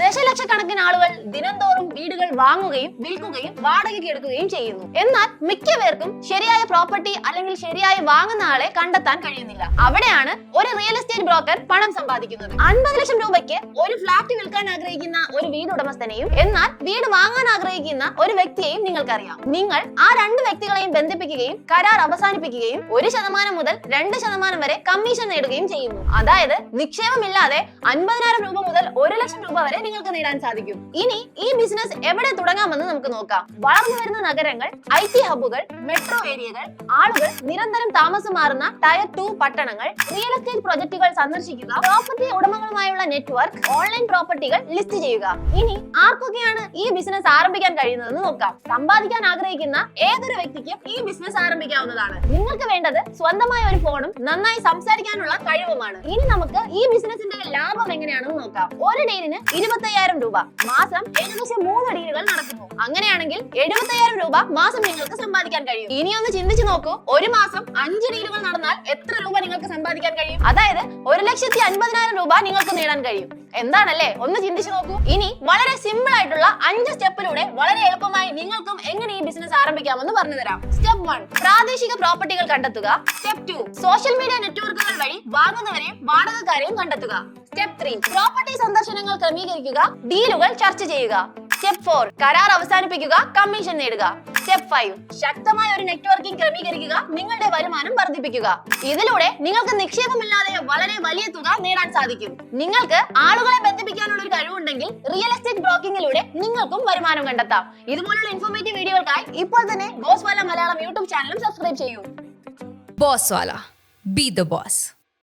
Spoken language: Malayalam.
ദശലക്ഷക്കണക്കിന് ആളുകൾ ദിനംതോറും വീടുകൾ വാങ്ങുകയും വിൽക്കുകയും വാടകയ്ക്ക് എടുക്കുകയും ചെയ്യുന്നു. എന്നാൽ മിക്ക പേർക്കും ശരിയായ പ്രോപ്പർട്ടി അല്ലെങ്കിൽ ശരിയായി വാങ്ങുന്ന ആളെ കണ്ടെത്താൻ കഴിയുന്നില്ല. അവിടെയാണ് ഒരു റിയൽ എസ്റ്റേറ്റ് ബ്രോക്കർ പണം സമ്പാദിക്കുന്നത്. 50 ലക്ഷം രൂപയ്ക്ക് ഒരു ഫ്ലാറ്റ് വിൽക്കാൻ ആഗ്രഹിക്കുന്ന ഒരു വീടുടമസ്ഥനെയും എന്നാൽ വീട് വാങ്ങാൻ ആഗ്രഹിക്കുന്ന ഒരു വ്യക്തിയെയും നിങ്ങൾക്കറിയാം. നിങ്ങൾ ആ രണ്ട് വ്യക്തികളെയും ബന്ധിപ്പിക്കുകയും കരാർ അവസാനിപ്പിക്കുകയും 1% മുതൽ 2% വരെ കമ്മീഷൻ നേടുകയും ചെയ്യുന്നു. അതായത് നിക്ഷേപമില്ലാതെ 50,000 രൂപ മുതൽ 1 ലക്ഷം രൂപ വരെ നിങ്ങൾക്ക് നേടാൻ സാധിക്കും. ഇനി ഈ ബിസിനസ് എവിടെ തുടങ്ങാമെന്ന് നമുക്ക് നോക്കാം. വളർന്നു വരുന്ന നഗരങ്ങൾ, IT ഹബ്ബുകൾ, മെട്രോ ഏരിയകൾ, ആളുകൾ നിരന്തരം താമസം മാറുന്ന ടയർ 2 പട്ടണങ്ങൾ, റിയൽ എസ്റ്റേറ്റ് പ്രൊജക്ടുകൾ സന്ദർശിക്കുക, പ്രോപ്പർട്ടി ഉടമകളുമായുള്ള നെറ്റ്വർക്ക്, ഓൺലൈൻ പ്രോപ്പർട്ടികൾ ലിസ്റ്റ് ചെയ്യുക. ഇനി ആർക്കൊക്കെയാണ് ഈ ബിസിനസ് ആരംഭിക്കാൻ കഴിയുന്നതെന്ന് നോക്കാം. സമ്പാദിക്കാൻ ആഗ്രഹിക്കുന്ന ഏതൊരു വ്യക്തിക്കും ഈ ബിസിനസ് ആരംഭിക്കാവുന്നതാണ്. നിങ്ങൾക്ക് വേണ്ടത് സ്വന്തമായ ഒരു ഫോണും നന്നായി സംസാരിക്കാനുള്ള കഴിവുമാണ്. ഇനി നമുക്ക് ഈ ബിസിനസിന്റെ ലാഭം എങ്ങനെയാണെന്ന് നോക്കാം. ഒരു ഡീലിന് 25,000 രൂപ, മാസം ഏകദേശം 3 ഡീലുകൾ നടക്കുന്നു. അങ്ങനെയാണെങ്കിൽ 75,000 രൂപ മാസം നിങ്ങൾക്ക് സമ്പാദിക്കാൻ കഴിയും. ഇനി ഒന്ന് ചിന്തിച്ചു നോക്കൂ, ഒരു മാസം 5 ഡീലുകൾ നടന്നാൽ എത്ര രൂപ നിങ്ങൾക്ക് സമ്പാദിക്കാൻ കഴിയും? അതായത് 1,50,000 രൂപ നിങ്ങൾക്ക് നേടാൻ കഴിയും. എന്താണല്ലേ? ഒന്ന് ചിന്തിച്ചു നോക്കൂ. ഇനി വളരെ സിമ്പിൾ ആയിട്ടുള്ള 5 സ്റ്റെപ്പിലൂടെ വളരെ എളുപ്പമായി നിങ്ങൾക്കും എങ്ങനെ ഈ ബിസിനസ് ആരംഭിക്കാമെന്ന് പറഞ്ഞു തരാം. സ്റ്റെപ്പ് 1, പ്രാദേശിക പ്രോപ്പർട്ടികൾ കണ്ടെത്തുക. സ്റ്റെപ്പ് 2, സോഷ്യൽ മീഡിയ നെറ്റ്വർക്കുകൾ വഴി വാങ്ങുന്നവരെയും വാടകക്കാരെയും കണ്ടെത്തുക. സ്റ്റെപ്പ് 3, പ്രോപ്പർട്ടി സന്ദർശനങ്ങൾ ക്രമീകരിക്കുക, ഡീലുകൾ ചർച്ച ചെയ്യുക. സ്റ്റെപ്പ് 4, കരാർ അവസാനിപ്പിക്കുക, കമ്മീഷൻ നേടുക. സ്റ്റെപ്പ് 5, ശക്തമായ ഒരു നെറ്റ്വർക്കിംഗ് ക്രമീകരിക്കുക, നിങ്ങളുടെ വരുമാനം വർദ്ധിപ്പിക്കുക. ഇതിലൂടെ നിങ്ങൾക്ക് നിക്ഷേപമില്ലാതെ വളരെ വലിയ തുക നേടാൻ സാധിക്കും. നിങ്ങൾക്ക് ആളുകളെ ബന്ധിപ്പിക്കാനുള്ള ഒരു കഴിവുണ്ടെങ്കിൽ റിയൽ എസ്റ്റേറ്റ് ബ്രോക്കിംഗിലൂടെ നിങ്ങൾക്കും വരുമാനം കണ്ടെത്താം. ഇതുപോലുള്ള ഇൻഫോർമേറ്റീവ് വീഡിയോകൾക്കായി ഇപ്പോൾ തന്നെ ബോസ്വാല മലയാളം യൂട്യൂബ് ചാനലും സബ്സ്ക്രൈബ് ചെയ്യൂ. Bosswala. Be the boss.